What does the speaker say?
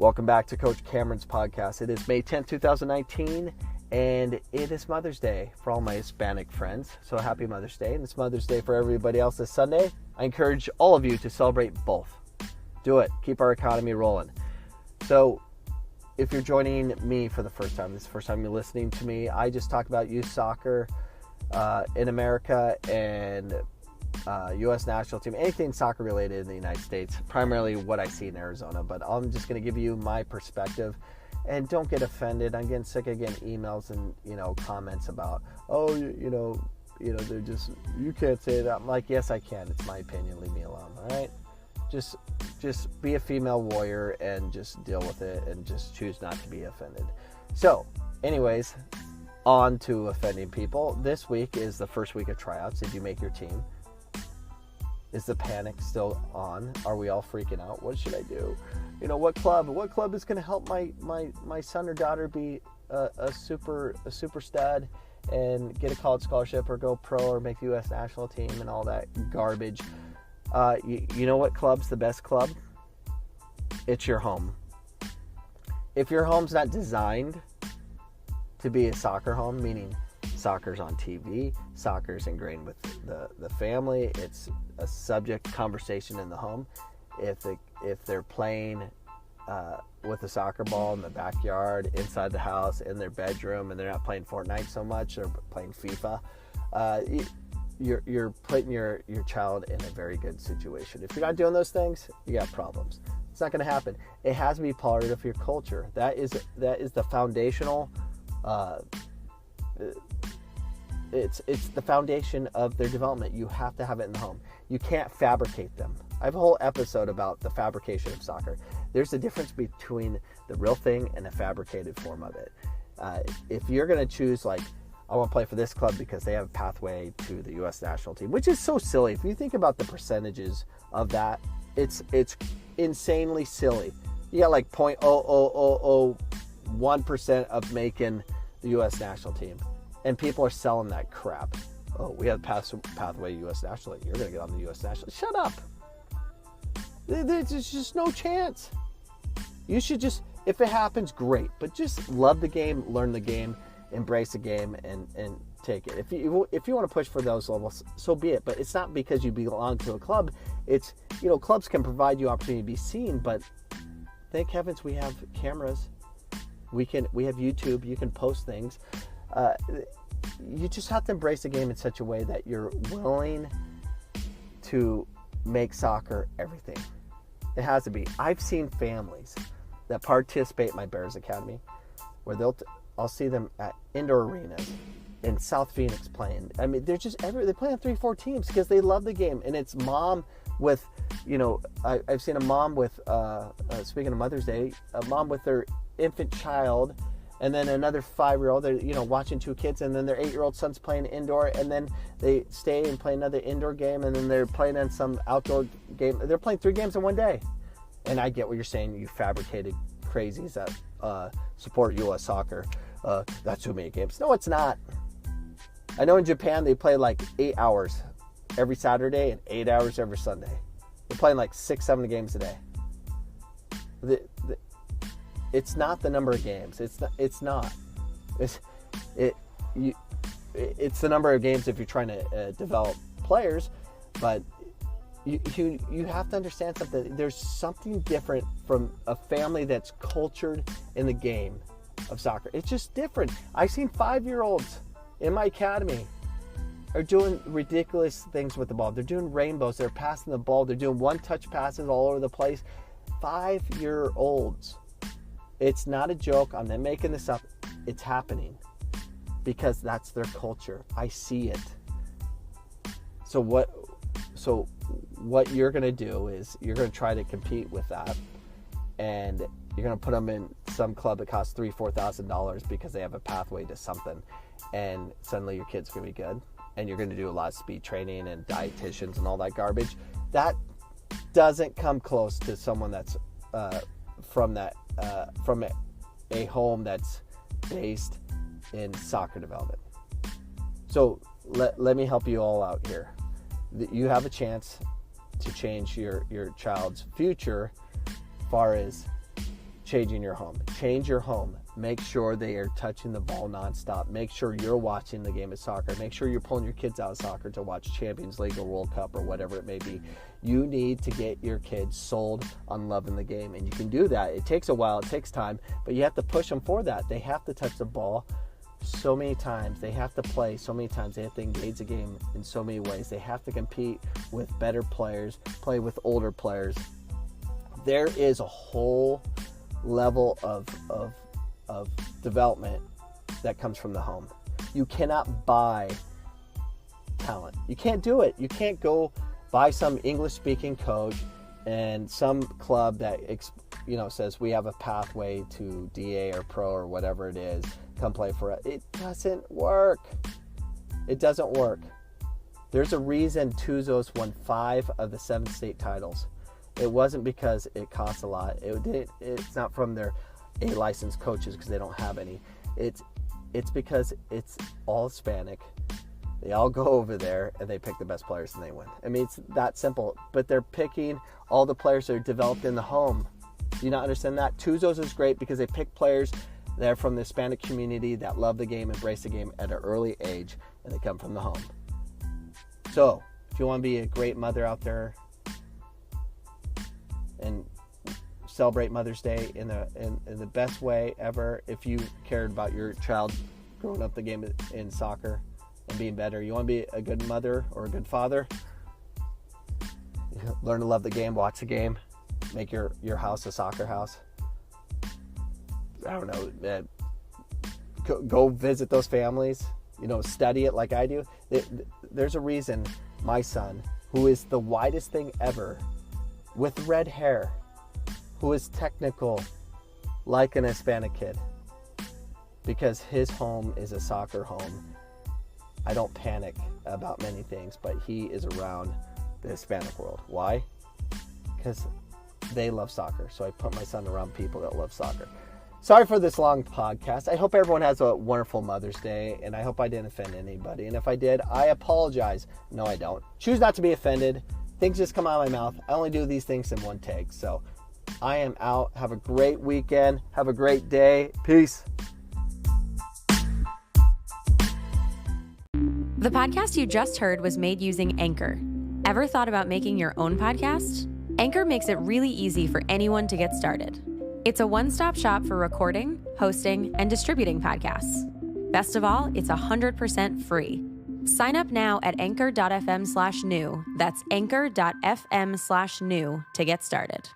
Welcome back to Coach Cameron's podcast. It is May 10th, 2019, and it is Mother's Day for all my Hispanic friends. So happy Mother's Day, and it's Mother's Day for everybody else this Sunday. I encourage all of you to celebrate both. Do it. Keep our economy rolling. So if you're joining me for the first time, this is the first time you're listening to me, I just talk about youth soccer in America and U.S. national team, anything soccer related in the United States, primarily what I see in Arizona. But I'm just going to give you my perspective, and don't get offended. I'm getting sick of getting emails and comments about, they're just, you can't say that. I'm like, yes, I can. It's my opinion. Leave me alone. All right. Just be a female warrior and just deal with it and just choose not to be offended. So, anyways, on to offending people. This week is the first week of tryouts. Did you make your team? Is the panic still on? Are we all freaking out? What should I do? What club is going to help my son or daughter be a super stud and get a college scholarship or go pro or make the U.S. national team and all that garbage? You know what club's the best club? It's your home. If your home's not designed to be a soccer home, meaning soccer's on TV, soccer's ingrained with the family, it's a subject conversation in the home. If they're playing with a soccer ball in the backyard, inside the house, in their bedroom, and they're not playing Fortnite so much or playing FIFA, you're putting your child in a very good situation. If you're not doing those things, you got problems. It's not going to happen. It has to be part of your culture. That is the foundational. It's the foundation of their development. You have to have it in the home. You can't fabricate them. I have a whole episode about the fabrication of soccer. There's a difference between the real thing and a fabricated form of it. If you're going to choose, like, I want to play for this club because they have a pathway to the U.S. national team, which is so silly. If you think about the percentages of that, it's insanely silly. You got like 0.00001% of making the U.S. national team. And people are selling that crap. Oh, we have pathway U.S. national. You're going to get on the U.S. national. Shut up. There's just no chance. You should just, if it happens, great. But just love the game, learn the game, embrace the game, and take it. If you want to push for those levels, so be it. But it's not because you belong to a club. It's, clubs can provide you opportunity to be seen. But thank heavens we have cameras. We have YouTube. You can post things. You just have to embrace the game in such a way that you're willing to make soccer everything. It has to be. I've seen families that participate in my Bears Academy where I'll see them at indoor arenas in South Phoenix playing. I mean, they're just they play on 3-4 teams because they love the game. And it's mom with, I've seen a mom with, speaking of Mother's Day, a mom with their infant child, and then another 5-year-old, they're, watching 2 kids, and then their 8-year-old son's playing indoor, and then they stay and play another indoor game, and then they're playing in some outdoor game. They're playing 3 games in one day. And I get what you're saying, you fabricated crazies that support U.S. soccer. That's too many games. No, it's not. I know in Japan they play like 8 hours every Saturday and 8 hours every Sunday. They're playing like 6-7 games a day. It's not the number of games. It's not. It's the number of games if you're trying to develop players, but you have to understand something. There's something different from a family that's cultured in the game of soccer. It's just different. I've seen 5-year-olds in my academy are doing ridiculous things with the ball. They're doing rainbows. They're passing the ball. They're doing one-touch passes all over the place. 5-year-olds. It's not a joke. I'm not making this up. It's happening because that's their culture. I see it. So what you're going to do is you're going to try to compete with that, and you're going to put them in some club that costs $3,000-$4,000 because they have a pathway to something, and suddenly your kid's going to be good, and you're going to do a lot of speed training and dietitians and all that garbage. That doesn't come close to someone that's from a home that's based in soccer development. So let me help you all out here. You have a chance to change your child's future as far as changing your home. Change your home. Make sure they are touching the ball nonstop. Make sure you're watching the game of soccer. Make sure you're pulling your kids out of soccer to watch Champions League or World Cup or whatever it may be. You need to get your kids sold on loving the game. And you can do that. It takes a while. It takes time. But you have to push them for that. They have to touch the ball so many times. They have to play so many times. They have to engage the game in so many ways. They have to compete with better players, play with older players. There is a whole level of development that comes from the home. You cannot buy talent. You can't do it. You can't go buy some English-speaking coach and some club that says we have a pathway to DA or pro or whatever it is. Come play for us. It doesn't work. It doesn't work. There's a reason Tuzos won 5 of the 7 state titles. It wasn't because it costs a lot. It's not from their A-licensed coaches because they don't have any. It's because it's all Hispanic. They all go over there and they pick the best players and they win. I mean, it's that simple. But they're picking all the players that are developed in the home. Do you not understand that? Tuzos is great because they pick players that are from the Hispanic community that love the game, embrace the game at an early age, and they come from the home. So, if you want to be a great mother out there and celebrate Mother's Day in the best way ever, if you cared about your child growing up the game in soccer and being better, you want to be a good mother or a good father, learn to love the game, watch the game, make your house a soccer house. I don't know, go visit those families, study it like I do. There's a reason my son, who is the whitest thing ever, with red hair, who is technical like an Hispanic kid, because his home is a soccer home. I don't panic about many things, but he is around the Hispanic world. Why? Because they love soccer. So I put my son around people that love soccer. Sorry for this long podcast. I hope everyone has a wonderful Mother's Day, and I hope I didn't offend anybody. And if I did, I apologize. No, I don't. Choose not to be offended. Things just come out of my mouth. I only do these things in one take. So I am out. Have a great weekend. Have a great day. Peace. The podcast you just heard was made using Anchor. Ever thought about making your own podcast? Anchor makes it really easy for anyone to get started. It's a one-stop shop for recording, hosting, and distributing podcasts. Best of all, it's 100% free. Sign up now at anchor.fm/new. That's anchor.fm/new to get started.